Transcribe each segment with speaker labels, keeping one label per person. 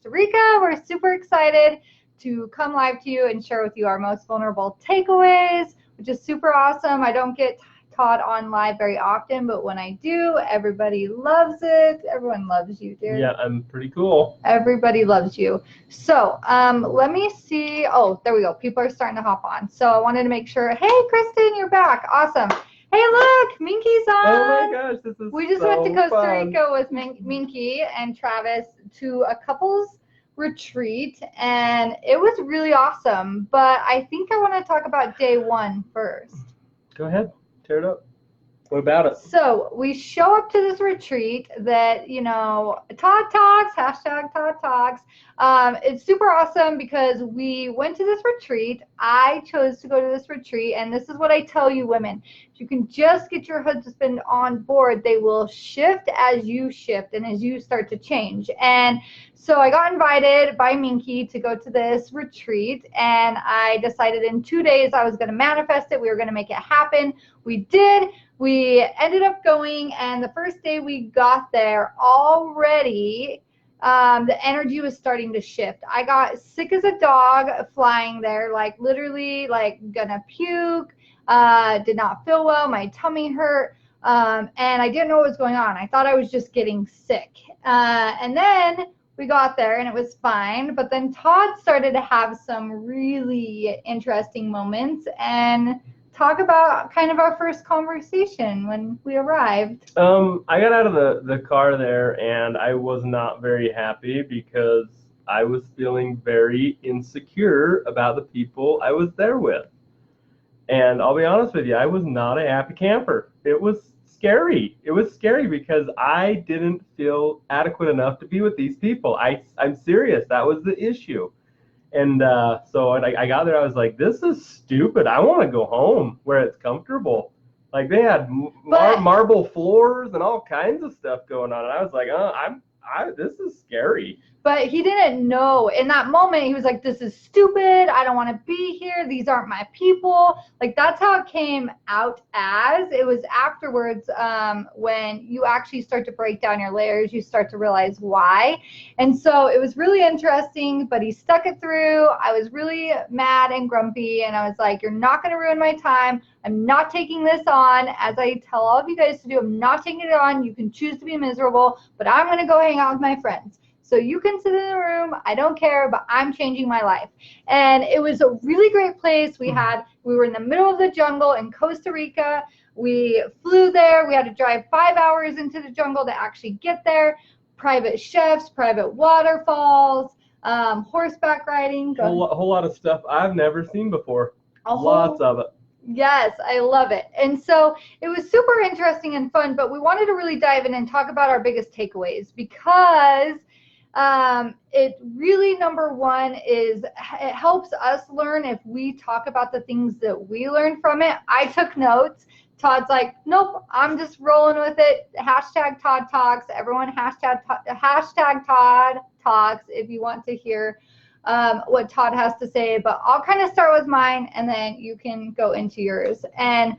Speaker 1: Costa Rica. We're super excited to come live to you and share with you our most vulnerable takeaways, which is super awesome. I don't get Todd on live very often, but when I do, everybody loves it. Everyone loves you, dude.
Speaker 2: Yeah, I'm pretty cool.
Speaker 1: Everybody loves you. So let me see. Oh, there we go. People are starting to hop on. So I wanted to make sure. Hey, Kristen, you're back. Awesome. Hey, look, Minky's on.
Speaker 2: Oh my gosh, this is
Speaker 1: We just
Speaker 2: so
Speaker 1: went to Costa
Speaker 2: fun.
Speaker 1: Rica with Minky and Travis to a couples retreat, and it was really awesome. But I think I want to talk about day one first.
Speaker 2: Go ahead, tear it up. What about it?
Speaker 1: So we show up to this retreat that, you know, Todd Talks, hashtag Todd Talks. It's super awesome because we went to this retreat. I chose to go to this retreat, and this is what I tell you women. If you can just get your husband on board, they will shift as you shift and as you start to change. And so I got invited by Minky to go to this retreat, and I decided in 2 days I was going to manifest it. We were going to make it happen. We did. We ended up going, and the first day we got there, already the energy was starting to shift. I got sick as a dog flying there, like literally like gonna puke, did not feel well, my tummy hurt, and I didn't know what was going on. I thought I was just getting sick. And then we got there and it was fine, but then Todd started to have some really interesting moments, and talk about kind of our first conversation when we arrived.
Speaker 2: I got out of the car there, and I was not very happy because I was feeling very insecure about the people I was there with. And I'll be honest with you, I was not a happy camper. It was scary. It was scary because I didn't feel adequate enough to be with these people. I'm serious. That was the issue. And so I got there, I was like, this is stupid. I want to go home where it's comfortable. Like they had marble floors and all kinds of stuff going on. And I was like, this is scary.
Speaker 1: But he didn't know. In that moment, he was like, this is stupid. I don't want to be here. These aren't my people. Like, that's how it came out as. It was afterwards when you actually start to break down your layers, you start to realize why. And so it was really interesting, but he stuck it through. I was really mad and grumpy, and I was like, you're not going to ruin my time. I'm not taking this on. As I tell all of you guys to do, I'm not taking it on. You can choose to be miserable, but I'm going to go hang out with my friends. So you can sit in the room, I don't care, but I'm changing my life. And it was a really great place. We were in the middle of the jungle in Costa Rica. We flew there. We had to drive 5 hours into the jungle to actually get there. Private chefs, private waterfalls, horseback riding.
Speaker 2: A whole lot of stuff I've never seen before. Lots of it.
Speaker 1: Yes, I love it. And so it was super interesting and fun, but we wanted to really dive in and talk about our biggest takeaways because it really, number one, is it helps us learn if we talk about the things that we learned from it. I took notes. Todd's like, nope, I'm just rolling with it. Hashtag Todd Talks. Everyone hashtag Todd Talks if you want to hear what Todd has to say. But I'll kind of start with mine, and then you can go into yours. And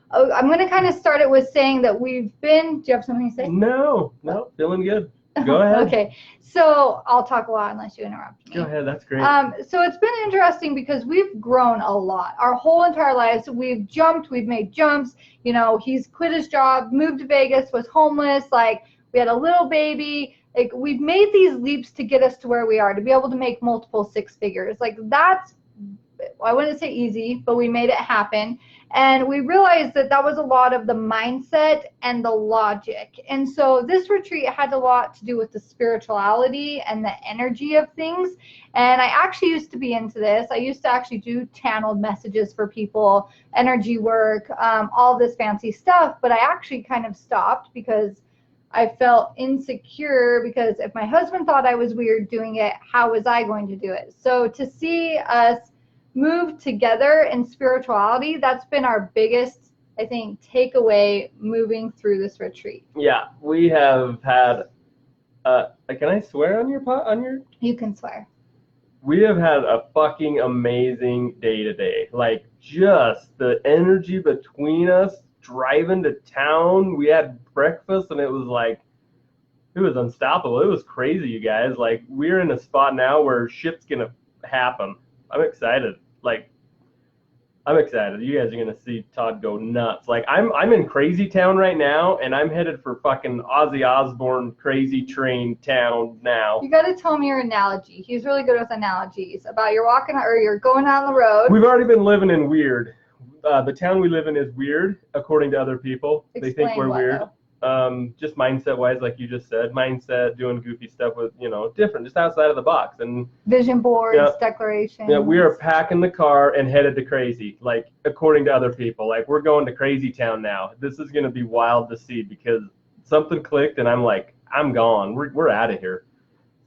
Speaker 1: I'm going to kind of start it with saying that we've been, do you have something to say?
Speaker 2: No, feeling good. Go ahead.
Speaker 1: Okay, so I'll talk a lot unless you interrupt me.
Speaker 2: Go ahead, that's great.
Speaker 1: So it's been interesting because we've grown a lot. Our whole entire lives, we've jumped, we've made jumps. You know, he's quit his job, moved to Vegas, was homeless. Like, we had a little baby. Like, we've made these leaps to get us to where we are, to be able to make multiple six figures. Like, that's, I wouldn't say easy, but we made it happen. And we realized that that was a lot of the mindset and the logic. And so this retreat had a lot to do with the spirituality and the energy of things. And I actually used to be into this. I used to actually do channeled messages for people, energy work, all this fancy stuff. But I actually kind of stopped because I felt insecure, because if my husband thought I was weird doing it, how was I going to do it? So to see us move together in spirituality, that's been our biggest, I think, takeaway moving through this retreat.
Speaker 2: Yeah, we have had, can I swear on your?
Speaker 1: You can swear.
Speaker 2: We have had a fucking amazing day today. Like, just the energy between us driving to town. We had breakfast and it was like, it was unstoppable. It was crazy, you guys. Like we're in a spot now where shit's gonna happen. I'm excited. Like I'm excited. You guys are gonna see Todd go nuts. Like I'm in Crazy Town right now, and I'm headed for fucking Ozzy Osbourne Crazy Train Town now.
Speaker 1: You got to tell me your analogy. He's really good with analogies about you're walking or you're going down the road.
Speaker 2: We've already been living in weird. The town we live in is weird, according to other people. They think we're weird. Just mindset wise, like you just said, mindset, doing goofy stuff with, different, just outside of the box. And
Speaker 1: vision boards, declarations.
Speaker 2: Yeah, we are packing the car and headed to crazy, like according to other people. Like we're going to Crazy Town now. This is going to be wild to see because something clicked and I'm like, I'm gone. We're out of here.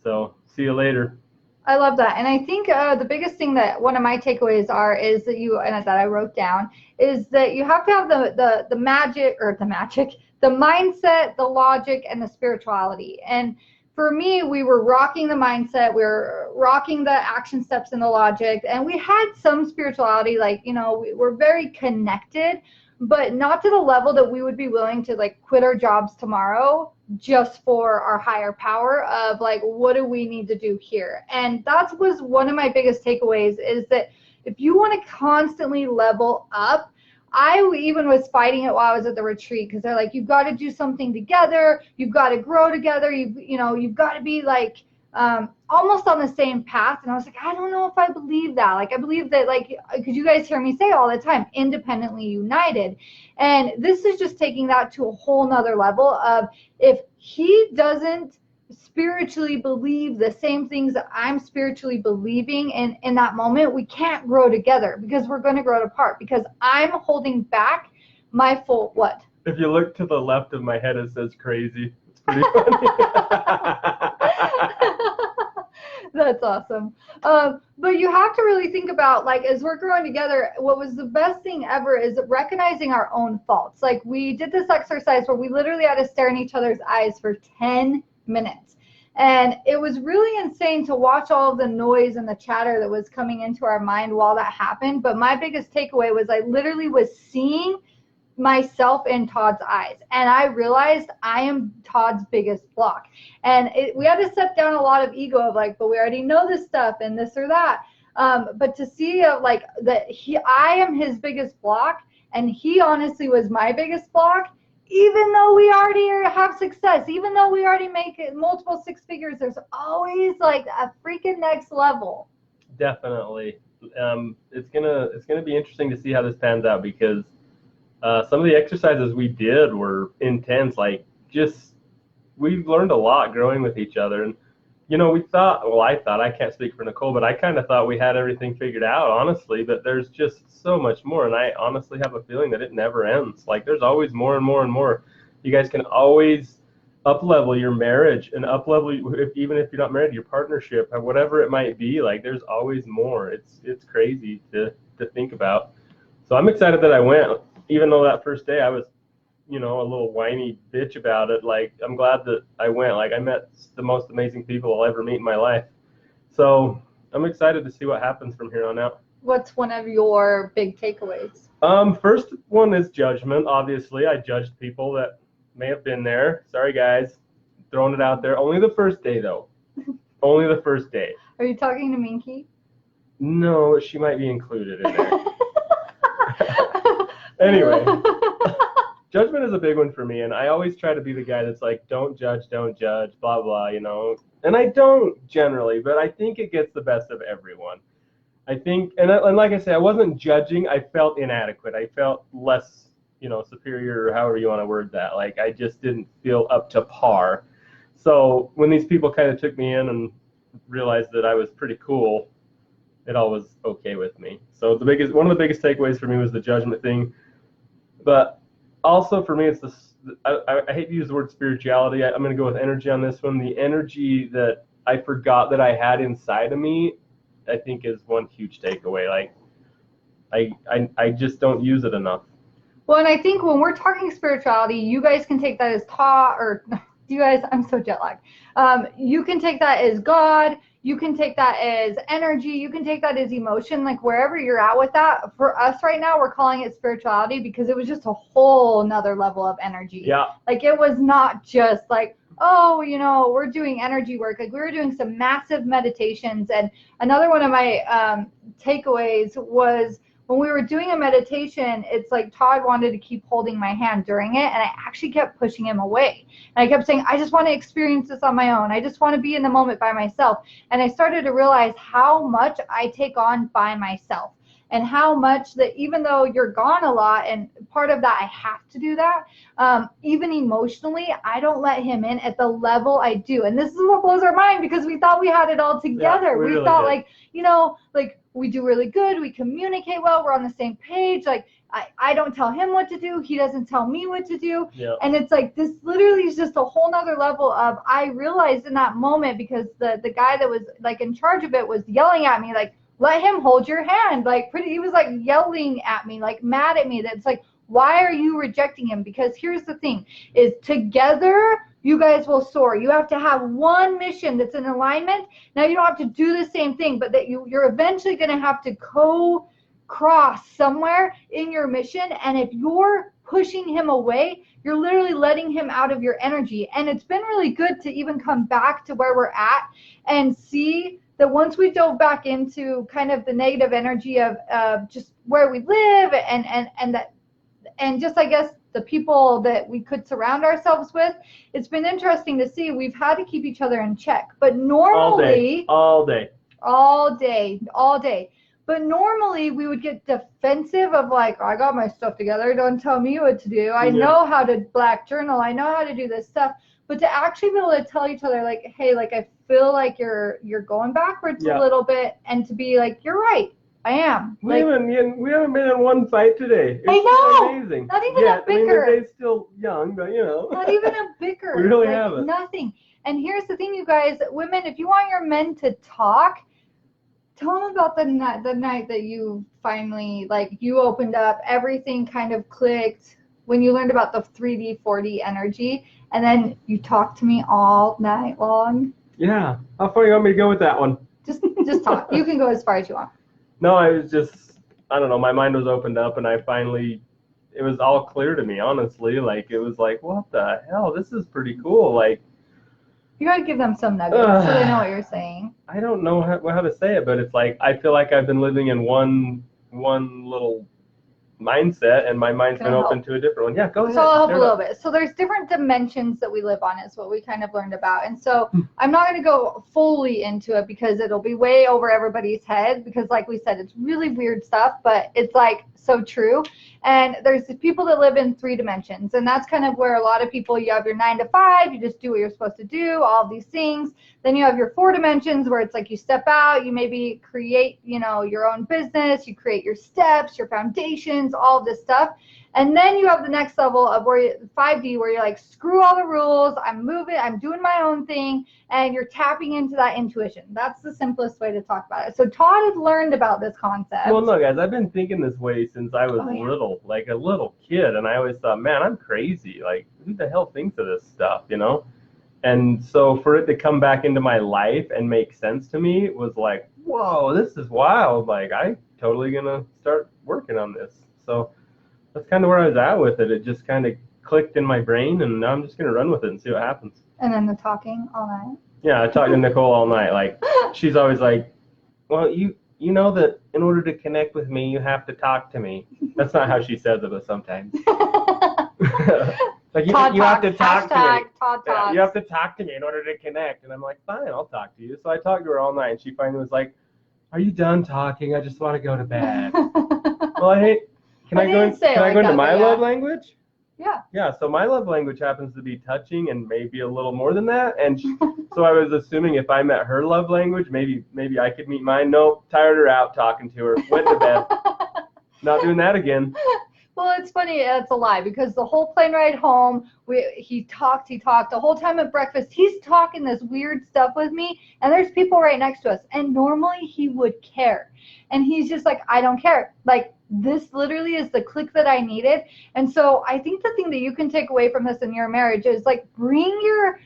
Speaker 2: So see you later.
Speaker 1: I love that. And I think the biggest thing that one of my takeaways is that that I wrote down is that you have to have the mindset, the logic, and the spirituality. And for me, we were rocking the mindset, we were rocking the action steps and the logic, and we had some spirituality, like, we're very connected, but not to the level that we would be willing to like quit our jobs tomorrow just for our higher power of like, what do we need to do here? And that was one of my biggest takeaways, is that if you want to constantly level up, I even was fighting it while I was at the retreat, because they're like, you've got to do something together, you've got to grow together, you've got to be like almost on the same path. And I was like, I don't know if I believe that. Like, I believe that, like, because you guys hear me say all the time, independently united. And this is just taking that to a whole nother level of, if he doesn't spiritually believe the same things that I'm spiritually believing in that moment, we can't grow together, because we're going to grow apart, because I'm holding back my full what?
Speaker 2: If you look to the left of my head, it says crazy. It's pretty funny.
Speaker 1: That's awesome. But you have to really think about, like, as we're growing together, what was the best thing ever is recognizing our own faults. Like, we did this exercise where we literally had to stare in each other's eyes for 10 minutes. And it was really insane to watch all of the noise and the chatter that was coming into our mind while that happened. But my biggest takeaway was I literally was seeing myself in Todd's eyes, and I realized I am Todd's biggest block. And we had to set down a lot of ego of like, but we already know this stuff and this or that. But to see like that I am his biggest block, and he honestly was my biggest block. Even though we already have success, even though we already make multiple six figures, there's always like a freaking next level.
Speaker 2: Definitely. It's gonna be interesting to see how this pans out, because some of the exercises we did were intense. Like, we've learned a lot growing with each other. And, I can't speak for Nicole, but I kind of thought we had everything figured out, honestly, but there's just so much more. And I honestly have a feeling that it never ends. Like, there's always more and more and more. You guys can always up-level your marriage and up-level, even if you're not married, your partnership, or whatever it might be. Like, there's always more. It's crazy to think about. So I'm excited that I went. Even though that first day I was, a little whiny bitch about it, like, I'm glad that I went. Like, I met the most amazing people I'll ever meet in my life. So I'm excited to see what happens from here on out.
Speaker 1: What's one of your big takeaways?
Speaker 2: First one is judgment. Obviously, I judged people that may have been there. Sorry, guys. Throwing it out there. Only the first day, though. Only the first day.
Speaker 1: Are you talking to Minky?
Speaker 2: No, she might be included in there. Anyway, judgment is a big one for me, and I always try to be the guy that's like, don't judge, blah, blah, And I don't generally, but I think it gets the best of everyone. I think, and like I said, I wasn't judging. I felt inadequate. I felt less, superior, or however you want to word that. Like, I just didn't feel up to par. So when these people kind of took me in and realized that I was pretty cool, it all was okay with me. So one of the biggest takeaways for me was the judgment thing. But also for me, it's this. I hate to use the word spirituality. I'm going to go with energy on this one. The energy that I forgot that I had inside of me, I think, is one huge takeaway. Like, I just don't use it enough.
Speaker 1: Well, and I think when we're talking spirituality, you guys can take that as you guys, I'm so jet lagged. You can take that as God. You can take that as energy. You can take that as emotion, like wherever you're at with that. For us right now, we're calling it spirituality because it was just a whole nother level of energy.
Speaker 2: Yeah.
Speaker 1: Like, it was not just like, oh, we're doing energy work. Like we were doing some massive meditations. And another one of my takeaways was when we were doing a meditation, it's like Todd wanted to keep holding my hand during it. And I actually kept pushing him away. And I kept saying, I just want to experience this on my own. I just want to be in the moment by myself. And I started to realize how much I take on by myself. And how much that even though you're gone a lot, and part of that I have to do that, even emotionally, I don't let him in at the level I do. And this is what blows our mind because we thought we had it all together.
Speaker 2: Yeah, we
Speaker 1: We
Speaker 2: really
Speaker 1: thought
Speaker 2: did.
Speaker 1: like we do really good. We communicate well. We're on the same page. Like I don't tell him what to do. He doesn't tell me what to do.
Speaker 2: Yeah.
Speaker 1: And it's like this literally is just a whole nother level of I realized in that moment because the guy that was like in charge of it was yelling at me like, let him hold your hand. Like he was like yelling at me, like mad at me. That's like, why are you rejecting him? Because here's the thing is together you guys will soar. You have to have one mission that's in alignment. Now you don't have to do the same thing, but that you're eventually going to have to cross somewhere in your mission. And if you're pushing him away, you're literally letting him out of your energy. And it's been really good to even come back to where we're at and see that once we dove back into kind of the negative energy of just where we live and just I guess the people that we could surround ourselves with, it's been interesting to see. We've had to keep each other in check, but normally
Speaker 2: all day.
Speaker 1: all day, all day. But normally we would get defensive of like, oh, I got my stuff together. Don't tell me what to do. I know how to black journal. I know how to do this stuff. But to actually be able to tell each other like, hey, like I feel like you're going backwards a little bit, and to be like, you're right, I am.
Speaker 2: We haven't been in one fight today. It's
Speaker 1: I know.
Speaker 2: amazing.
Speaker 1: Not even a bicker.
Speaker 2: I mean, the day's still young, but
Speaker 1: Not even a bicker.
Speaker 2: We really haven't.
Speaker 1: Nothing. And here's the thing, you guys, women, if you want your men to talk, tell them about the night that you finally, like, you opened up, everything kind of clicked when you learned about the 3D, 4D energy, and then you talked to me all night long.
Speaker 2: Yeah. How far you want me to go with that one?
Speaker 1: Just talk. You can go as far as you want.
Speaker 2: No, I was just, I don't know, my mind was opened up, and it was all clear to me, honestly. Like, it was like, what the hell? This is pretty cool. Like,
Speaker 1: you got to give them some nuggets so they know what you're saying.
Speaker 2: I don't know how to say it, but it's like I feel like I've been living in one little mindset, and my mind's been open to a different one. Yeah, go ahead.
Speaker 1: So I'll help a little bit. So there's different dimensions that we live on is what we kind of learned about. And so I'm not going to go fully into it because it'll be way over everybody's head because like we said, it's really weird stuff, but it's like so true. And there's people that live in 3 dimensions. And that's kind of where a lot of people, you have your 9 to 5, you just do what you're supposed to do, all of these things. Then you have your 4 dimensions where it's like you step out, you maybe create, your own business, you create your steps, your foundations, all of this stuff. And then you have the next level of 5D where you're like, screw all the rules, I'm moving, I'm doing my own thing, and you're tapping into that intuition. That's the simplest way to talk about it. So Todd has learned about this concept.
Speaker 2: Well, no, guys, I've been thinking this way since I was little, like a little kid, and I always thought, man, I'm crazy. Like, who the hell thinks of this stuff, And so for it to come back into my life and make sense to me was like, whoa, this is wild. Like, I'm totally going to start working on this. So that's kind of where I was at with it. It just kind of clicked in my brain, and now I'm just going to run with it and see what happens.
Speaker 1: And then the talking all night.
Speaker 2: Yeah, I talked to Nicole all night. Like, she's always like, well, you know that in order to connect with me, you have to talk to me. That's not how she says it, but sometimes. Like, you have to talk to me. Yeah, you have to talk to me in order to connect. And I'm like, fine, I'll talk to you. So I talked to her all night, and she finally was like, are you done talking? I just want to go to bed. Well, can I go into my love language?
Speaker 1: Yeah.
Speaker 2: Yeah, so my love language happens to be touching and maybe a little more than that. And so I was assuming if I met her love language, maybe I could meet mine. Nope, tired her out talking to her. Went to bed. Not doing that again.
Speaker 1: Well, it's funny. It's a lie because the whole plane ride home, he talked. The whole time at breakfast, he's talking this weird stuff with me, and there's people right next to us. And normally he would care. And he's just like, I don't care. Like, this literally is the click that I needed. And so I think the thing that you can take away from this in your marriage is like bring your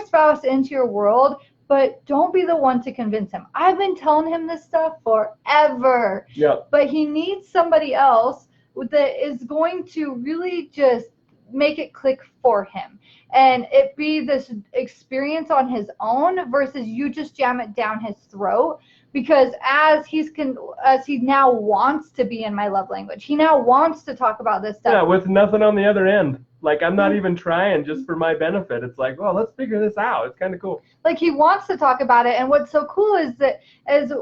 Speaker 1: spouse into your world, but don't be the one to convince him. I've been telling him this stuff forever.
Speaker 2: Yep.
Speaker 1: But he needs somebody else that is going to really just make it click for him, and it be this experience on his own versus you just jam it down his throat. Because as he now wants to be in my love language, he now wants to talk about this stuff.
Speaker 2: Yeah, with nothing on the other end. Like, I'm not even trying, just for my benefit. It's like, well, let's figure this out. It's kind of cool.
Speaker 1: Like, he wants to talk about it, and what's so cool is that as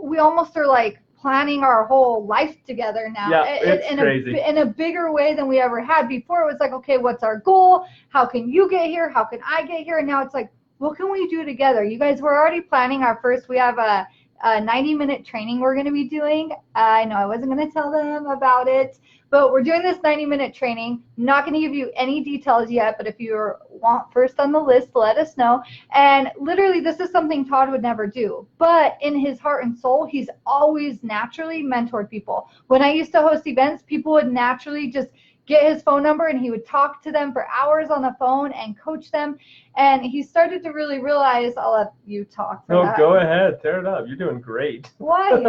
Speaker 1: we almost are like planning our whole life together now.
Speaker 2: Yeah, it's crazy.
Speaker 1: In a bigger way than we ever had before. It was like, okay, what's our goal? How can you get here? How can I get here? And now it's like, what can we do together? You guys, we're already planning our first. We have a 90-minute training we're going to be doing. I know I wasn't going to tell them about it, but we're doing this 90-minute training. Not going to give you any details yet, but if you want first on the list, let us know. And literally, this is something Todd would never do. But in his heart and soul, he's always naturally mentored people. When I used to host events, people would naturally just get his phone number and he would talk to them for hours on the phone and coach them. And he started to really realize, I'll let you talk for that.
Speaker 2: Go ahead. Tear it up. You're doing great.
Speaker 1: Why?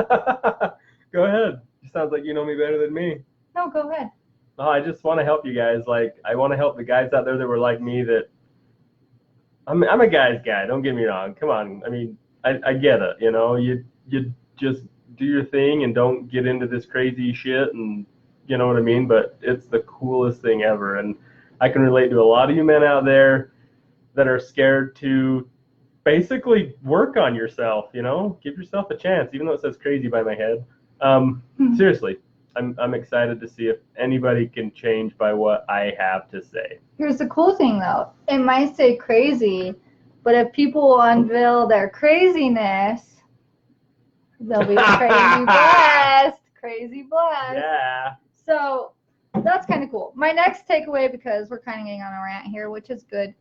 Speaker 2: Go ahead. It sounds like you know me better than me.
Speaker 1: No, go ahead.
Speaker 2: No, I just want to help you guys. Like, I want to help the guys out there that were like me that I'm a guy's guy. Don't get me wrong. Come on. I mean, I get it. You know, you just do your thing and don't get into this crazy shit, and you know what I mean? But it's the coolest thing ever. And I can relate to a lot of you men out there that are scared to basically work on yourself, you know? Give yourself a chance, even though it says crazy by my head. Seriously, I'm excited to see if anybody can change by what I have to say.
Speaker 1: Here's the cool thing, though. It might say crazy, but if people unveil their craziness, they'll be crazy blessed. Crazy blessed.
Speaker 2: Yeah.
Speaker 1: So that's kind of cool. My next takeaway, because we're kind of getting on a rant here, which is good,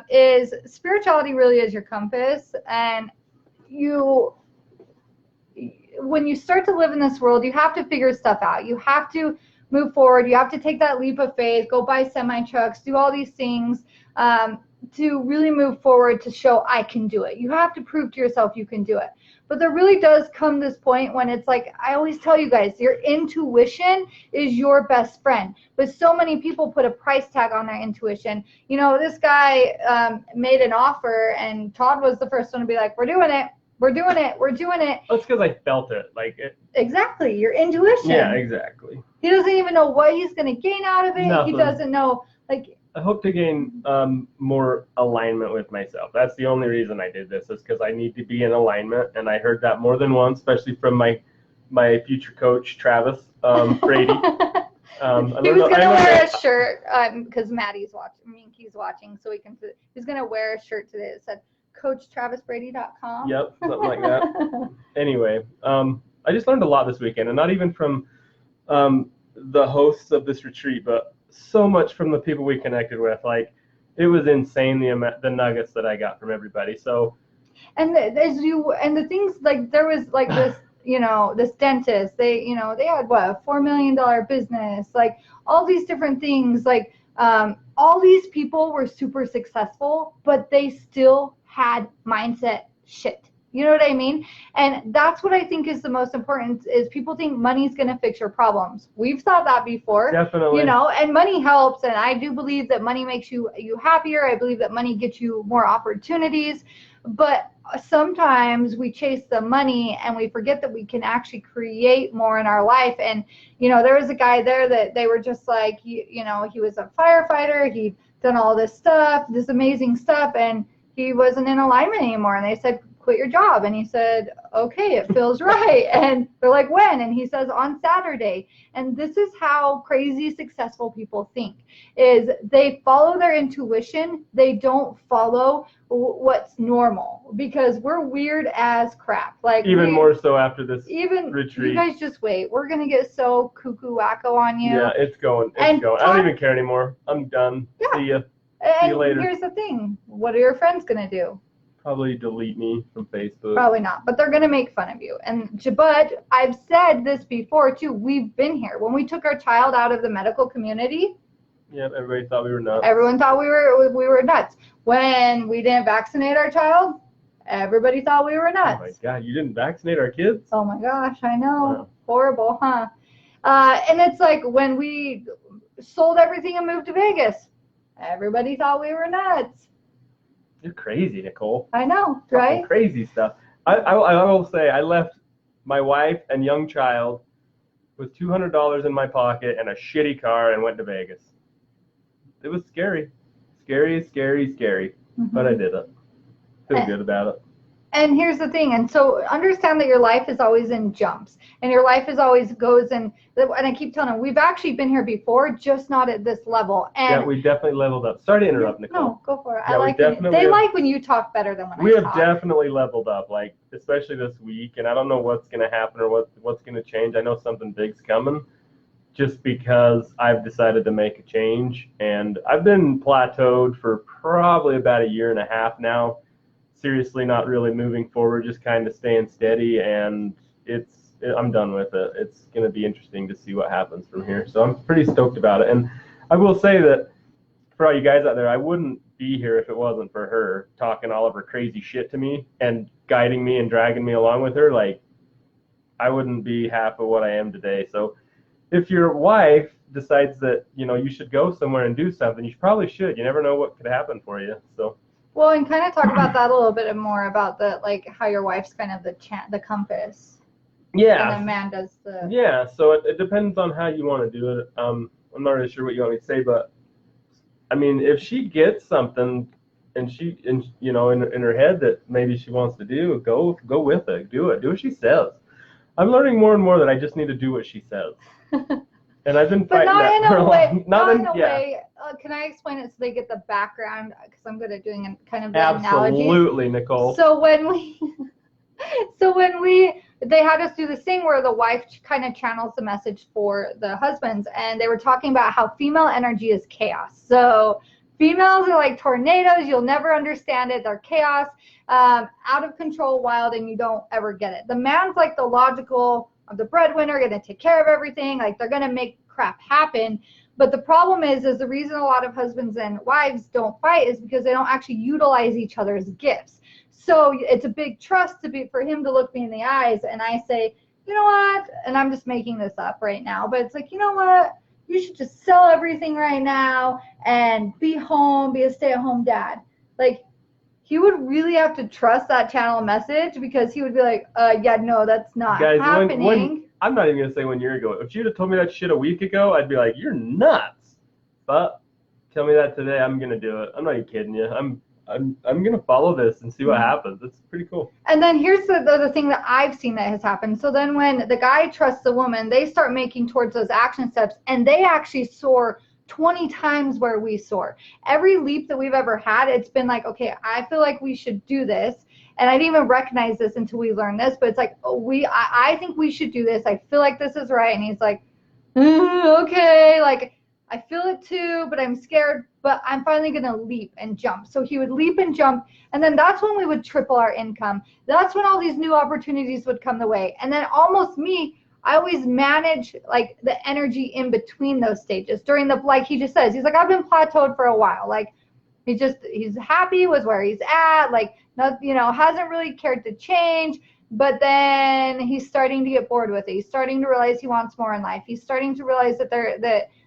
Speaker 1: is spirituality really is your compass. And when you start to live in this world, you have to figure stuff out. You have to move forward. You have to take that leap of faith, go buy semi-trucks, do all these things to really move forward, to show I can do it. You have to prove to yourself you can do it. But there really does come this point when it's like, I always tell you guys, your intuition is your best friend. But so many people put a price tag on their intuition. You know, this guy made an offer, and Todd was the first one to be like, we're doing it. We're doing it. We're doing it.
Speaker 2: That's because I felt it. Like it.
Speaker 1: Exactly. Your intuition.
Speaker 2: Yeah, exactly.
Speaker 1: He doesn't even know what he's going to gain out of it.
Speaker 2: Nothing.
Speaker 1: He doesn't know, like.
Speaker 2: I hope to gain more alignment with myself. That's the only reason I did this, is because I need to be in alignment. And I heard that more than once, especially from my future coach, Travis Brady.
Speaker 1: He was going to wear a shirt because Maddie's watching, Minky's watching, so he's going to wear a shirt today that said CoachTravisBrady.com.
Speaker 2: Yep, something like that. Anyway, I just learned a lot this weekend, and not even from the hosts of this retreat, but so much from the people we connected with. Like, it was insane the nuggets that I got from everybody. So,
Speaker 1: and the things, like, there was like this, you know, this dentist, they had what, a $4 million business, like all these different things, like all these people were super successful, but they still had mindset shit. You know what I mean? And that's what I think is the most important, is people think money's going to fix your problems. We've thought that before.
Speaker 2: Definitely.
Speaker 1: You know, and money helps. And I do believe that money makes you happier. I believe that money gets you more opportunities. But sometimes we chase the money and we forget that we can actually create more in our life. And, you know, there was a guy there that they were just like, you know, he was a firefighter. He'd done all this stuff, this amazing stuff. And he wasn't in alignment anymore. And they said, quit your job. And he said, okay, it feels right. And they're like, when? And he says, on Saturday. And this is how crazy successful people think, is they follow their intuition. They don't follow what's normal, because we're weird as crap. Like,
Speaker 2: even more so after this retreat.
Speaker 1: You guys just wait. We're going to get so cuckoo wacko on you.
Speaker 2: Yeah, it's going. I don't even care anymore. I'm done.
Speaker 1: Yeah.
Speaker 2: See ya.
Speaker 1: And
Speaker 2: See you later.
Speaker 1: Here's the thing. What are your friends going to do?
Speaker 2: Probably delete me from Facebook.
Speaker 1: Probably not, but they're going to make fun of you. But I've said this before too. We've been here. When we took our child out of the medical community,
Speaker 2: yeah, everybody thought we were nuts.
Speaker 1: Everyone thought we were nuts. When we didn't vaccinate our child, everybody thought we were nuts.
Speaker 2: Oh my God, you didn't vaccinate our kids?
Speaker 1: Oh my gosh, I know.
Speaker 2: Wow.
Speaker 1: Horrible, huh? And it's like when we sold everything and moved to Vegas. Everybody thought we were nuts.
Speaker 2: You're crazy, Nicole.
Speaker 1: I know,
Speaker 2: Fucking
Speaker 1: right?
Speaker 2: crazy stuff. I will say I left my wife and young child with $200 in my pocket and a shitty car and went to Vegas. It was scary. Scary, scary, scary. But I did it. Feel good about it.
Speaker 1: And here's the thing, and so understand that your life is always in jumps, and your life is always goes in, and I keep telling them, we've actually been here before, just not at this level. And
Speaker 2: yeah, we definitely leveled up. Sorry to interrupt, Nicole.
Speaker 1: No, go for it.
Speaker 2: Yeah,
Speaker 1: I like they like when you talk better than when I talk.
Speaker 2: We have definitely leveled up, like, especially this week, and I don't know what's going to happen or what's going to change. I know something big's coming just because I've decided to make a change, and I've been plateaued for probably about a year and a half now. Seriously, not really moving forward, just kind of staying steady, and I'm done with it. It's going to be interesting to see what happens from here. So I'm pretty stoked about it. And I will say that for all you guys out there, I wouldn't be here if it wasn't for her talking all of her crazy shit to me and guiding me and dragging me along with her. Like, I wouldn't be half of what I am today. So if your wife decides that, you should go somewhere and do something, you probably should. You never know what could happen for you. So.
Speaker 1: Well, and kind of talk about that a little bit more about how your wife's kind of the compass.
Speaker 2: Yeah.
Speaker 1: And the man does the.
Speaker 2: Yeah, so it depends on how you want to do it. I'm not really sure what you want me to say, but I mean, if she gets something and in her head that maybe she wants to do, go with it. Do it. Do what she says. I'm learning more and more that I just need to do what she says. And I've been fighting that for a long.
Speaker 1: Not in a way. Can I explain it so they get the background? Because I'm good at doing kind of the analogy.
Speaker 2: Absolutely, Nicole.
Speaker 1: So when they had us do this thing where the wife kind of channels the message for the husbands, and they were talking about how female energy is chaos. So females are like tornadoes. You'll never understand it. They're chaos, out of control, wild, and you don't ever get it. The man's like the logical of the breadwinner, going to take care of everything. Like, they're going to make crap happen. But the problem is the reason a lot of husbands and wives don't fight is because they don't actually utilize each other's gifts. So it's a big trust for him to look me in the eyes, and I say, you know what? And I'm just making this up right now, but it's like, you know what? You should just sell everything right now and be home, be a stay-at-home dad. Like, he would really have to trust that channel message, because he would be like, yeah, no, that's not happening.
Speaker 2: I'm not even going to say 1 year ago. If you'd have told me that shit a week ago, I'd be like, you're nuts. But tell me that today, I'm going to do it. I'm not even kidding you. I'm going to follow this and see what happens. It's pretty cool.
Speaker 1: And then here's the thing that I've seen that has happened. So then when the guy trusts the woman, they start making towards those action steps, and they actually soar 20 times where we soar. Every leap that we've ever had, it's been like, okay, I feel like we should do this. And I didn't even recognize this until we learned this, but it's like, I think we should do this. I feel like this is right. And he's like, okay, like, I feel it too, but I'm scared, but I'm finally going to leap and jump. So he would leap and jump, and then that's when we would triple our income. That's when all these new opportunities would come the way. And then almost me, I always manage like the energy in between those stages during like he just says, he's like, I've been plateaued for a while. Like, he's happy with where he's at, like, not, hasn't really cared to change, but then he's starting to get bored with it. He's starting to realize he wants more in life. He's starting to realize that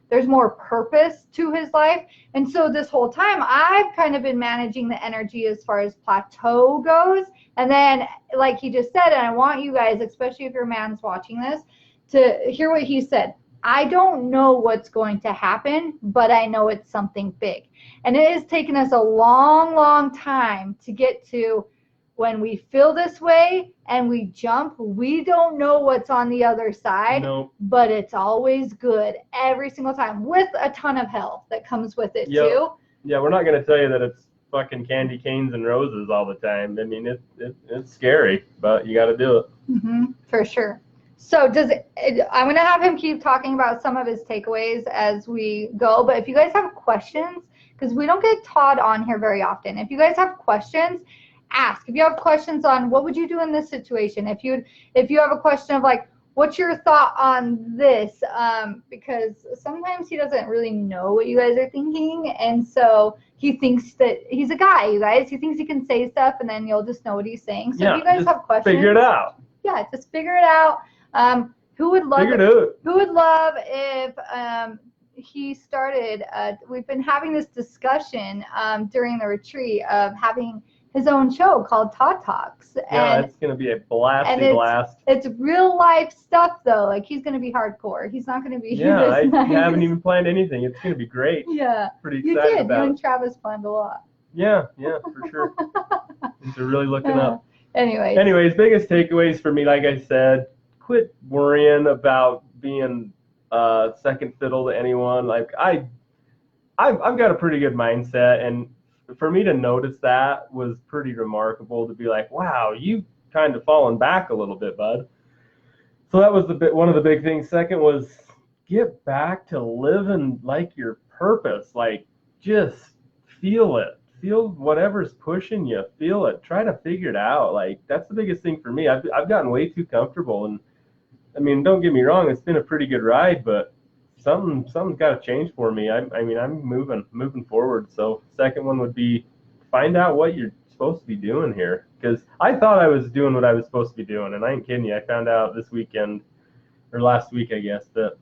Speaker 1: there's more purpose to his life. And so this whole time I've kind of been managing the energy as far as plateau goes. And then, like he just said, and I want you guys, especially if your man's watching this, to hear what he said. I don't know what's going to happen, but I know it's something big. And it has taken us a long, long time to get to when we feel this way and we jump. We don't know what's on the other side,
Speaker 2: nope.
Speaker 1: But it's always good every single time, with a ton of hell that comes with it too.
Speaker 2: Yeah, we're not going to tell you that it's fucking candy canes and roses all the time. I mean, it's scary, but you got to do it.
Speaker 1: For sure. So I'm going to have him keep talking about some of his takeaways as we go. But if you guys have questions, because we don't get Todd on here very often, if you guys have questions, ask. If you have questions on what would you do in this situation, if you have a question of like, what's your thought on this? Because sometimes he doesn't really know what you guys are thinking. And so he thinks that he's a guy, you guys. He thinks he can say stuff and then you'll just know what he's saying. So if you guys have questions,
Speaker 2: figure it out.
Speaker 1: Yeah, just figure it out. Who would love if he started, we've been having this discussion during the retreat of having his own show called Tot Talks.
Speaker 2: Yeah, it's going to be a blasty blast.
Speaker 1: It's real life stuff though. Like he's going to be hardcore. He's not going to be
Speaker 2: Yeah,
Speaker 1: this
Speaker 2: I
Speaker 1: nice.
Speaker 2: haven't even planned anything. It's going to be great.
Speaker 1: Yeah.
Speaker 2: Pretty
Speaker 1: You
Speaker 2: excited
Speaker 1: did.
Speaker 2: about
Speaker 1: You
Speaker 2: it.
Speaker 1: and Travis planned a lot.
Speaker 2: Yeah, for sure. Things are really looking up.
Speaker 1: Anyways,
Speaker 2: biggest takeaways for me, like I said, quit worrying about being second fiddle to anyone. Like I've got a pretty good mindset, and for me to notice that was pretty remarkable. To be like, wow, you kind of fallen back a little bit, bud. So that was one of the big things. Second was get back to living like your purpose. Like just feel it. Feel whatever's pushing you. Feel it. Try to figure it out. Like that's the biggest thing for me. I've gotten way too comfortable, and I mean, don't get me wrong, it's been a pretty good ride, but something's got to change for me. I mean, I'm moving forward. So second one would be find out what you're supposed to be doing here, because I thought I was doing what I was supposed to be doing, and I ain't kidding you. I found out this weekend or last week, I guess, that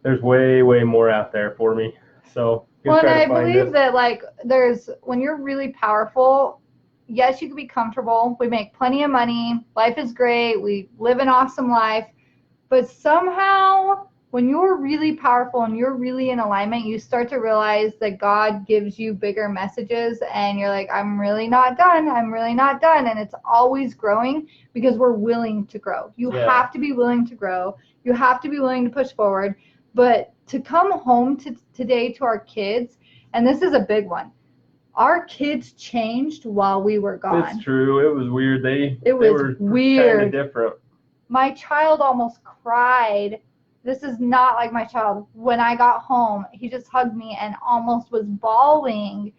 Speaker 2: there's way more out there for me. So
Speaker 1: well, and I believe that like when you're really powerful, yes, you can be comfortable. We make plenty of money. Life is great. We live an awesome life. But somehow, when you're really powerful and you're really in alignment, you start to realize that God gives you bigger messages, and you're like, I'm really not done. I'm really not done. And it's always growing because we're willing to grow. You have to be willing to grow. You have to be willing to push forward. But to come home today to our kids, and this is a big one, our kids changed while we were gone.
Speaker 2: It's true. It was weird. They were
Speaker 1: weird.
Speaker 2: Kind of different.
Speaker 1: My child almost cried. This is not like my child. When I got home, he just hugged me and almost was bawling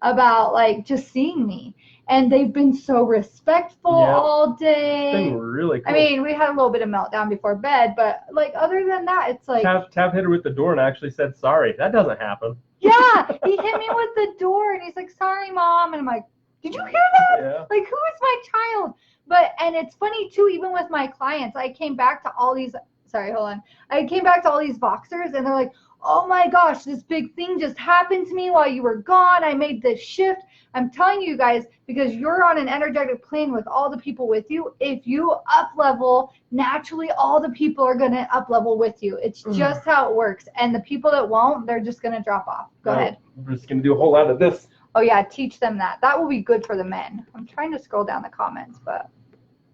Speaker 1: about like just seeing me. And they've been so respectful all day.
Speaker 2: It's been really cool.
Speaker 1: I mean, we had a little bit of meltdown before bed, but like other than that, it's like
Speaker 2: Tab hit her with the door and actually said sorry. That doesn't happen.
Speaker 1: Yeah, he hit me with the door and he's like, sorry, Mom. And I'm like, did you hear that?
Speaker 2: Yeah.
Speaker 1: Like, who is my child? And it's funny too, even with my clients, I came back to all these, I came back to all these Voxers and they're like, oh my gosh, this big thing just happened to me while you were gone. I made this shift. I'm telling you guys, because you're on an energetic plane with all the people with you. If you up level, naturally all the people are going to up level with you. It's just how it works. And the people that won't, they're just going to drop off. Go ahead.
Speaker 2: We're just going to do a whole lot of this.
Speaker 1: Oh yeah, teach them that. That will be good for the men. I'm trying to scroll down the comments, but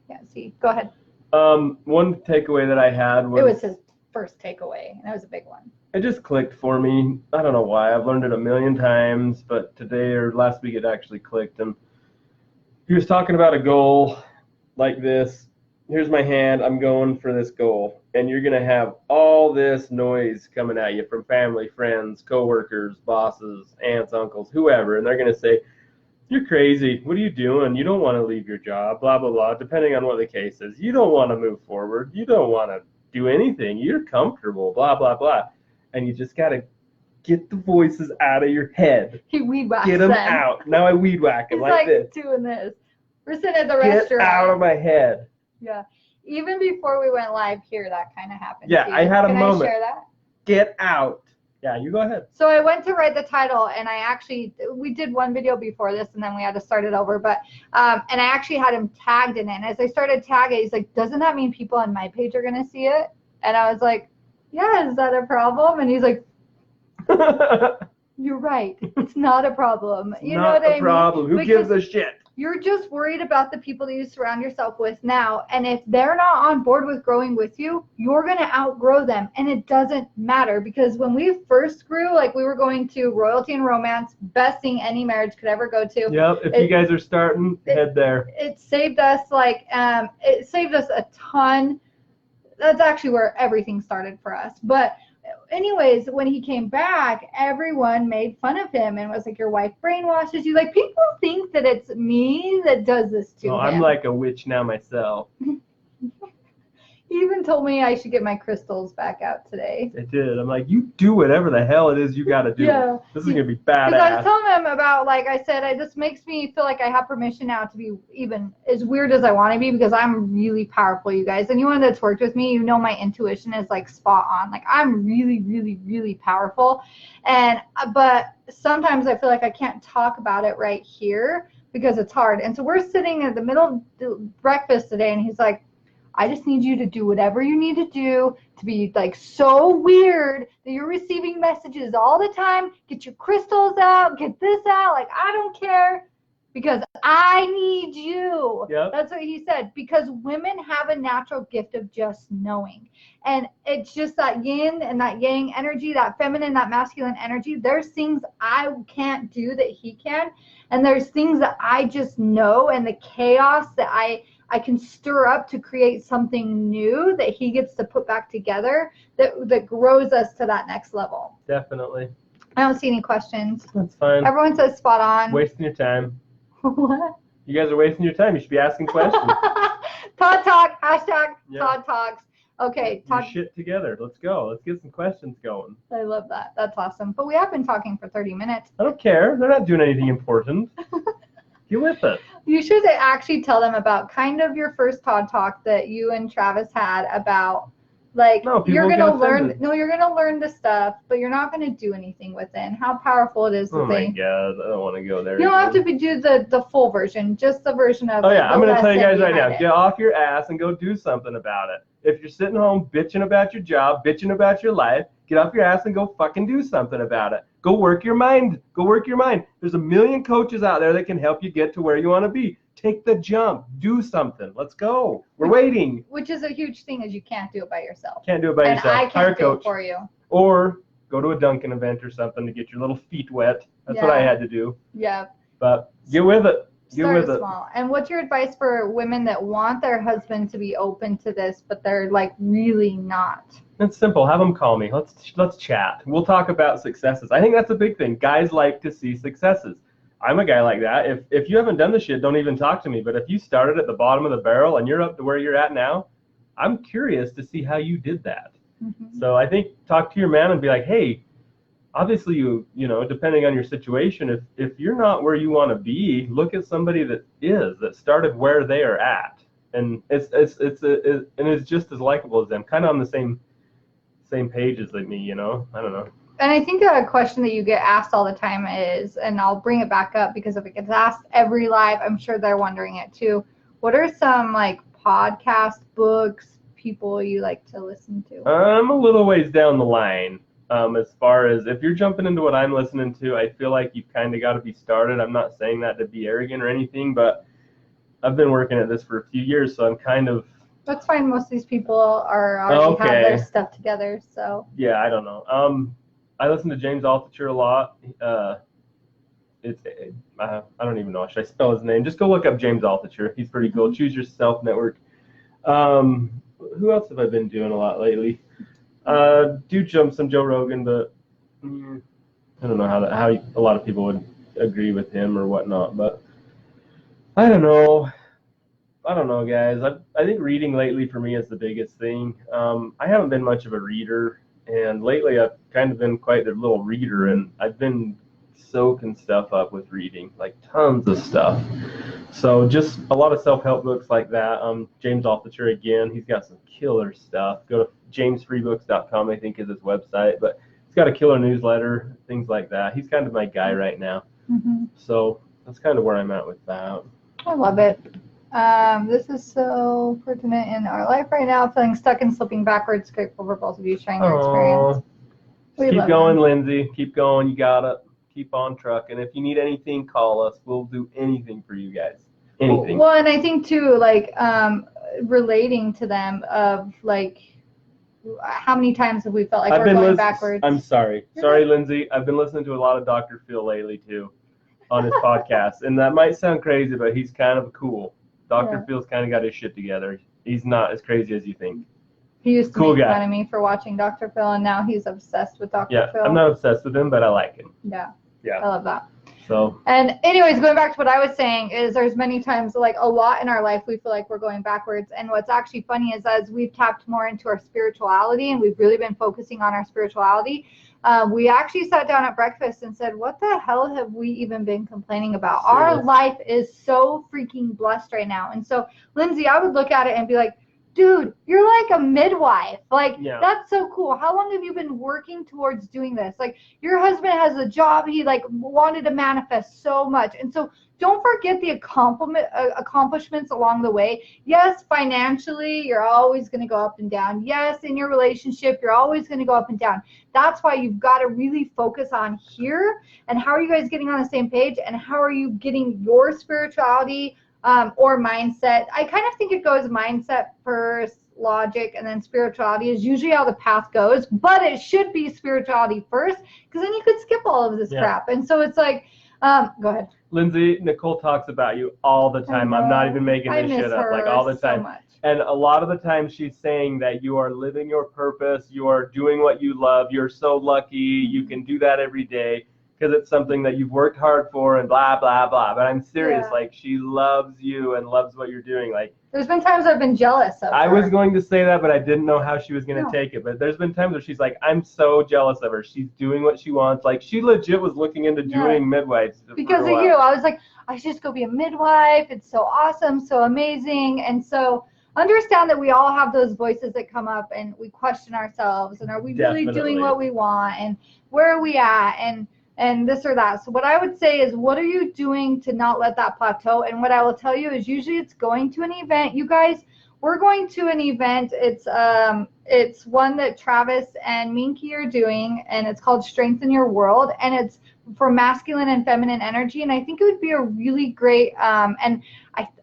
Speaker 1: yeah, see. Go ahead.
Speaker 2: One takeaway that I had was...
Speaker 1: It was his first takeaway, and that was a big one.
Speaker 2: It just clicked for me. I don't know why. I've learned it a million times, but today or last week it actually clicked. And he was talking about a goal like this. Here's my hand. I'm going for this goal. And you're going to have all this noise coming at you from family, friends, coworkers, bosses, aunts, uncles, whoever. And they're going to say, you're crazy. What are you doing? You don't want to leave your job, blah, blah, blah, depending on what the case is. You don't want to move forward. You don't want to do anything. You're comfortable, blah, blah, blah. And you just got to get the voices out of your head.
Speaker 1: He weed whacks
Speaker 2: them out. Now I weed whack him like this.
Speaker 1: He's like doing this. We're sitting at the restaurant.
Speaker 2: Get out of my head.
Speaker 1: Yeah. Even before we went live here, that kind of happened.
Speaker 2: Yeah, I had a moment.
Speaker 1: Can I share that?
Speaker 2: Get out. Yeah, you go ahead.
Speaker 1: So I went to write the title, and we did one video before this, and then we had to start it over. But and I actually had him tagged in it. And as I started tagging, he's like, doesn't that mean people on my page are going to see it? And I was like, yeah, is that a problem? And he's like, you're right. It's not a problem. You know what I mean? Not a
Speaker 2: problem. Who gives a shit?
Speaker 1: You're just worried about the people that you surround yourself with now. And if they're not on board with growing with you, you're going to outgrow them. And it doesn't matter, because when we first grew, like we were going to Royalty and Romance, best thing any marriage could ever go to.
Speaker 2: Yep. If you guys are starting, head there.
Speaker 1: It saved us it saved us a ton. That's actually where everything started for us. But anyways, when he came back, everyone made fun of him and was like, your wife brainwashes you. Like, people think that it's me that does this to him.
Speaker 2: I'm like a witch now myself.
Speaker 1: He He even told me I should get my crystals back out today.
Speaker 2: It did. I'm like, you do whatever the hell it is you got to do.
Speaker 1: Yeah.
Speaker 2: This is going to be
Speaker 1: Because I was
Speaker 2: badass.
Speaker 1: telling him about, like I said, this makes me feel like I have permission now to be even as weird as I want to be, because I'm really powerful, you guys. Anyone that's worked with me, you know my intuition is like spot on. Like I'm really, really, really powerful. But sometimes I feel like I can't talk about it right here because it's hard. And so we're sitting in the middle of breakfast today, and he's like, I just need you to do whatever you need to do to be like so weird that you're receiving messages all the time. Get your crystals out, get this out. Like, I don't care because I need you.
Speaker 2: Yep.
Speaker 1: That's what he said. Because women have a natural gift of just knowing. And it's just that yin and that yang energy, that feminine, that masculine energy. There's things I can't do that he can. And there's things that I just know, and the chaos that I can stir up to create something new that he gets to put back together that grows us to that next level.
Speaker 2: Definitely.
Speaker 1: I don't see any questions.
Speaker 2: That's fine.
Speaker 1: Everyone says spot on.
Speaker 2: Wasting your time.
Speaker 1: What?
Speaker 2: You guys are wasting your time. You should be asking questions.
Speaker 1: Todd Talk, hashtag
Speaker 2: Yeah.
Speaker 1: Todd Talks. Okay,
Speaker 2: Get your shit together. Let's go. Let's get some questions going.
Speaker 1: I love that. That's awesome. But we have been talking for 30 minutes.
Speaker 2: I don't care. They're not doing anything important. Get with it.
Speaker 1: You should actually tell them about kind of your first Todd Talk that you and Travis had about, like, you're gonna learn the stuff, but you're not gonna do anything with it. And how powerful it is to
Speaker 2: Oh my
Speaker 1: say.
Speaker 2: God, I don't want to go there.
Speaker 1: You don't have to do the full version, just the version of.
Speaker 2: Oh yeah, I'm gonna tell you guys
Speaker 1: lesson
Speaker 2: right now.
Speaker 1: behind it.
Speaker 2: Get off your ass and go do something about it. If you're sitting home bitching about your job, bitching about your life, get off your ass and go fucking do something about it. Go work your mind. Go work your mind. There's a million coaches out there that can help you get to where you want to be. Take the jump. Do something. Let's go. We're waiting.
Speaker 1: Which is a huge thing, is you can't do it by yourself.
Speaker 2: Can't do it by
Speaker 1: And
Speaker 2: yourself.
Speaker 1: I
Speaker 2: Hire a
Speaker 1: can't do it
Speaker 2: coach.
Speaker 1: for you.
Speaker 2: Or go to a Dunkin' event or something to get your little feet wet. That's what I had to do.
Speaker 1: Yeah.
Speaker 2: But get with it. Get
Speaker 1: Start
Speaker 2: with it.
Speaker 1: small. And what's your advice for women that want their husband to be open to this, but they're like really not?
Speaker 2: It's simple. Have them call me. Let's chat. We'll talk about successes. I think that's a big thing. Guys like to see successes. I'm a guy like that. If you haven't done the shit, don't even talk to me. But if you started at the bottom of the barrel and you're up to where you're at now, I'm curious to see how you did that.
Speaker 1: Mm-hmm.
Speaker 2: So I think talk to your man and be like, hey, obviously you know, depending on your situation, if you're not where you want to be, look at somebody that started where they are at, and it's just as likable as them, kind of on the same page as like me, you know. I don't know.
Speaker 1: And I think a question that you get asked all the time is, and I'll bring it back up because if it gets asked every live, I'm sure they're wondering it too. What are some like podcast, books, people you like to listen to?
Speaker 2: I'm a little ways down the line. As far as if you're jumping into what I'm listening to, I feel like you've kind of got to be started. I'm not saying that to be arrogant or anything, but I've been working at this for a few years, so I'm kind of.
Speaker 1: That's fine. Most of these people are already have their stuff together, so.
Speaker 2: Yeah, I don't know. I listen to James Altucher a lot. I don't even know. Should I spell his name? Just go look up James Altucher. He's pretty cool. Choose Yourself Network. Who else have I been doing a lot lately? Do jump some Joe Rogan, but I don't know how a lot of people would agree with him or whatnot. But I don't know. Guys. I think reading lately for me is the biggest thing. I haven't been much of a reader. And lately I've kind of been quite a little reader, and I've been soaking stuff up with reading, like tons of stuff. So just a lot of self-help books like that. James Altucher, again, he's got some killer stuff. Go to jamesfreebooks.com, I think is his website, but he's got a killer newsletter, things like that. He's kind of my guy right now.
Speaker 1: Mm-hmm.
Speaker 2: So that's kind of where I'm at with that.
Speaker 1: I love it. This is so pertinent in our life right now. Feeling stuck and slipping backwards. Grateful for both of you sharing your experience.
Speaker 2: Keep going, Lindsay. Keep going. You got it. Keep on trucking. If you need anything, call us. We'll do anything for you guys. Anything.
Speaker 1: Well, and I think too, like relating to them of like how many times have we felt like we're going backwards?
Speaker 2: I'm sorry. Sorry, Lindsay. I've been listening to a lot of Dr. Phil lately too on his podcast, and that might sound crazy, but he's kind of cool. Dr. Phil's kind of got his shit together. He's not as crazy as you think.
Speaker 1: He used to make fun of me for watching Dr. Phil, and now he's obsessed with Dr. Phil.
Speaker 2: I'm not obsessed with him, but I like him.
Speaker 1: Yeah.
Speaker 2: Yeah.
Speaker 1: I love that.
Speaker 2: So.
Speaker 1: And anyways, going back to what I was saying is there's many times, like a lot in our life, we feel like we're going backwards. And what's actually funny is as we've tapped more into our spirituality and we've really been focusing on our spirituality, we actually sat down at breakfast and said, what the hell have we even been complaining about? Our life is so freaking blessed right now. And so, Lindsay, I would look at it and be like, dude, you're like a midwife. Like, that's so cool. How long have you been working towards doing this? Like, your husband has a job he like wanted to manifest so much. And so don't forget the accomplishments along the way. Yes, financially, you're always going to go up and down. Yes, in your relationship, you're always going to go up and down. That's why you've got to really focus on here and how are you guys getting on the same page and how are you getting your spirituality or mindset. I kind of think it goes mindset first, logic, and then spirituality is usually how the path goes, but it should be spirituality first because then you could skip all of this crap. And so it's like, go ahead.
Speaker 2: Lindsay, Nicole talks about you all the time. I'm not even making this shit up, like all the time.
Speaker 1: So much.
Speaker 2: And a lot of the time she's saying that you are living your purpose, you are doing what you love, you're so lucky, you can do that every day. Because it's something that you've worked hard for and blah, blah, blah. But I'm serious. Like, she loves you and loves what you're doing. Like,
Speaker 1: there's been times I've been jealous of her.
Speaker 2: I was going to say that, but I didn't know how she was going to take it. But there's been times where she's like, I'm so jealous of her. She's doing what she wants. Like, she legit was looking into doing midwives.
Speaker 1: Because of you. I was like, I should just go be a midwife. It's so awesome, so amazing. And so understand that we all have those voices that come up and we question ourselves. And are we really doing what we want? And where are we at? And this or that. So what I would say is, what are you doing to not let that plateau? And what I will tell you is usually it's going to an event. You guys, we're going to an event. It's one that Travis and Minky are doing, and it's called Strengthen Your World, and it's for masculine and feminine energy. And I think it would be a really great, and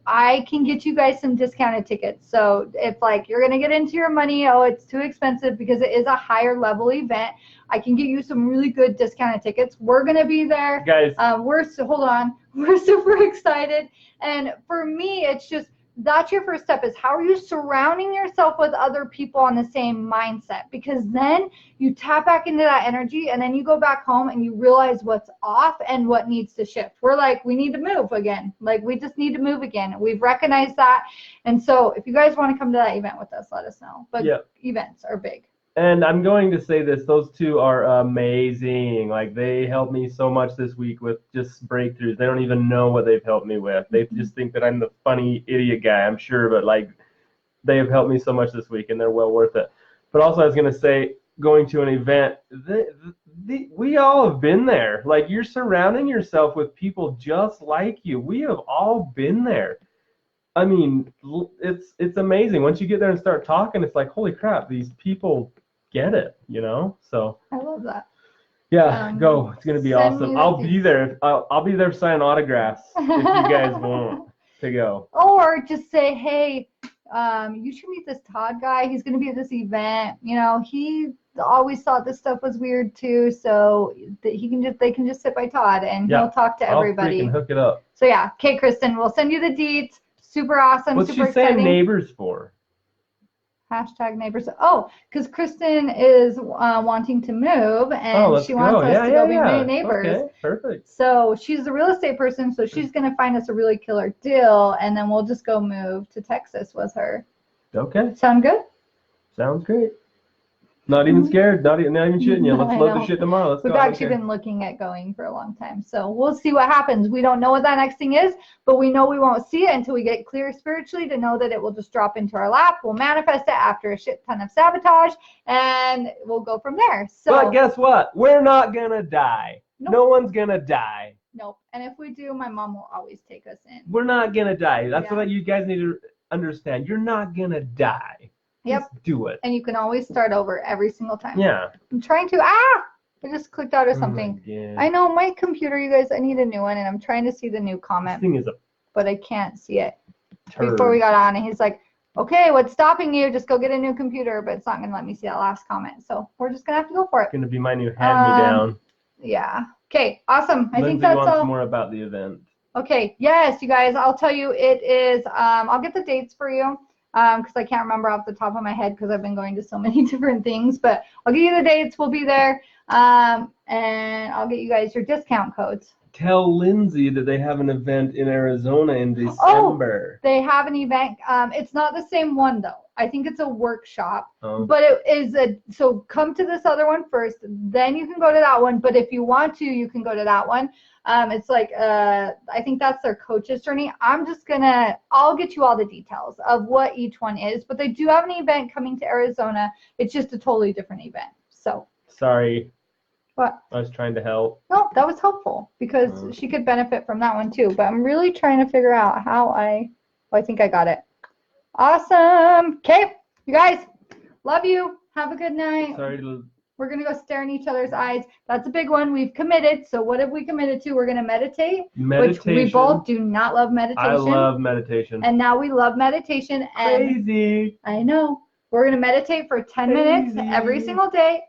Speaker 1: I can get you guys some discounted tickets. So if like you're going to get into your money, oh, it's too expensive because it is a higher level event, I can get you some really good discounted tickets. We're going to be there.
Speaker 2: Guys.
Speaker 1: We're super excited. And for me, it's just, that's your first step is how are you surrounding yourself with other people on the same mindset? Because then you tap back into that energy and then you go back home and you realize what's off and what needs to shift. We're like, we need to move again. Like, we just need to move again. We've recognized that. And so if you guys want to come to that event with us, let us know. But events are big.
Speaker 2: And I'm going to say this, those two are amazing. Like, they helped me so much this week with just breakthroughs. They don't even know what they've helped me with. They just think that I'm the funny idiot guy, I'm sure, but like, they have helped me so much this week and they're well worth it. But also I was going to say, going to an event, we all have been there. Like, you're surrounding yourself with people just like you. We have all been there. I mean, it's amazing. Once you get there and start talking, it's like, holy crap, these people get it, you know? So
Speaker 1: I love that.
Speaker 2: Yeah, go. It's gonna be awesome. I'll be there. I'll be there signing autographs if you guys want to go.
Speaker 1: Or just say, hey, you should meet this Todd guy. He's gonna be at this event. You know, he always thought this stuff was weird too, so they can just sit by Todd and he'll talk to everybody.
Speaker 2: I'll freaking hook it up.
Speaker 1: So yeah, okay, Kristen, we'll send you the deets. Super awesome.
Speaker 2: What's
Speaker 1: super
Speaker 2: she saying
Speaker 1: exciting.
Speaker 2: neighbors for?
Speaker 1: Hashtag neighbors. Oh, because Kristen is wanting to move and she wants us to go be neighbors.
Speaker 2: Okay, perfect.
Speaker 1: So she's a real estate person, so she's going to find us a really killer deal, and then we'll just go move to Texas with her.
Speaker 2: Okay.
Speaker 1: Sound good?
Speaker 2: Sounds great. Not even scared. Not even shitting you. Let's load the shit tomorrow. Let's go.
Speaker 1: We've actually been looking at going for a long time. So we'll see what happens. We don't know what that next thing is, but we know we won't see it until we get clear spiritually to know that it will just drop into our lap. We'll manifest it after a shit ton of sabotage, and we'll go from there. So,
Speaker 2: but guess what? We're not going to die.
Speaker 1: Nope.
Speaker 2: No one's going to die.
Speaker 1: Nope. And if we do, my mom will always take us in.
Speaker 2: We're not going to die. That's what you guys need to understand. You're not going to die.
Speaker 1: Yep.
Speaker 2: Just do it.
Speaker 1: And you can always start over every single time.
Speaker 2: Yeah.
Speaker 1: I'm trying to. I just clicked out of something. I know my computer, you guys. I need a new one, and I'm trying to see the new comment.
Speaker 2: This thing is
Speaker 1: but I can't see it.
Speaker 2: turd.
Speaker 1: Before we got on, and he's like, "Okay, what's stopping you? Just go get a new computer." But it's not gonna let me see that last comment, so we're just gonna have to go for it.
Speaker 2: It's gonna be my new hand-me-down.
Speaker 1: Yeah. Okay. Awesome. I
Speaker 2: Lindsay
Speaker 1: think that's
Speaker 2: wants
Speaker 1: all.
Speaker 2: more about the event.
Speaker 1: Okay. Yes, you guys. I'll tell you. It is. I'll get the dates for you. Because I can't remember off the top of my head because I've been going to so many different things. But I'll give you the dates. We'll be there. And I'll get you guys your discount codes.
Speaker 2: tell Lindsay that they have an event in Arizona in
Speaker 1: Oh,
Speaker 2: December.
Speaker 1: they have an event. It's not the same one though. I think it's a workshop,
Speaker 2: Oh.
Speaker 1: but it is so come to this other one first, then you can go to that one. But if you want to, you can go to that one. It's like I think that's their coach's journey. I'll get you all the details of what each one is, but they do have an event coming to Arizona. It's just a totally different event. So.
Speaker 2: Sorry.
Speaker 1: What?
Speaker 2: I was trying to help.
Speaker 1: No, that was helpful because she could benefit from that one too. But I'm really trying to figure out how I think I got it. Awesome. Okay, you guys, love you. Have a good night.
Speaker 2: Sorry to...
Speaker 1: We're going to go stare in each other's eyes. That's a big one. We've committed. So what have we committed to? We're going to meditate.
Speaker 2: Meditation.
Speaker 1: Which we both do not love meditation.
Speaker 2: I love meditation.
Speaker 1: And now we love meditation. And
Speaker 2: crazy.
Speaker 1: I know. We're going to meditate for 10 minutes every single day.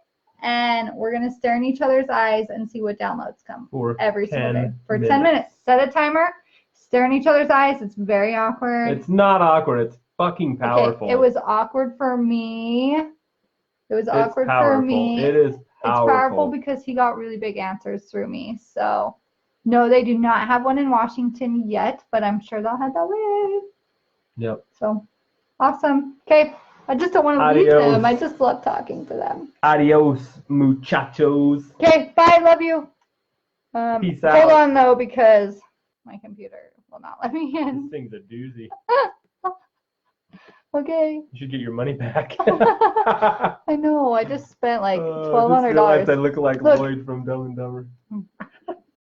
Speaker 1: And we're going to stare in each other's eyes and see what downloads come
Speaker 2: for
Speaker 1: every single day. For
Speaker 2: minutes.
Speaker 1: 10 minutes. Set a timer. Stare in each other's eyes. It's very awkward.
Speaker 2: It's not awkward. It's fucking powerful.
Speaker 1: Okay, it was awkward for me. It was awkward for me.
Speaker 2: It is powerful.
Speaker 1: It's powerful because he got really big answers through me. So, no, they do not have one in Washington yet, but I'm sure they'll head that way.
Speaker 2: Yep.
Speaker 1: So, awesome. Okay. I just don't want to leave them. I just love talking to them.
Speaker 2: Adios, muchachos.
Speaker 1: Okay, bye. Love you.
Speaker 2: Peace out.
Speaker 1: Hold on, though, because my computer will not let me in.
Speaker 2: This thing's a doozy.
Speaker 1: Okay.
Speaker 2: You should get your money back.
Speaker 1: I know. I just spent like $1,200.
Speaker 2: I look like Lloyd from Dumb and Dumber.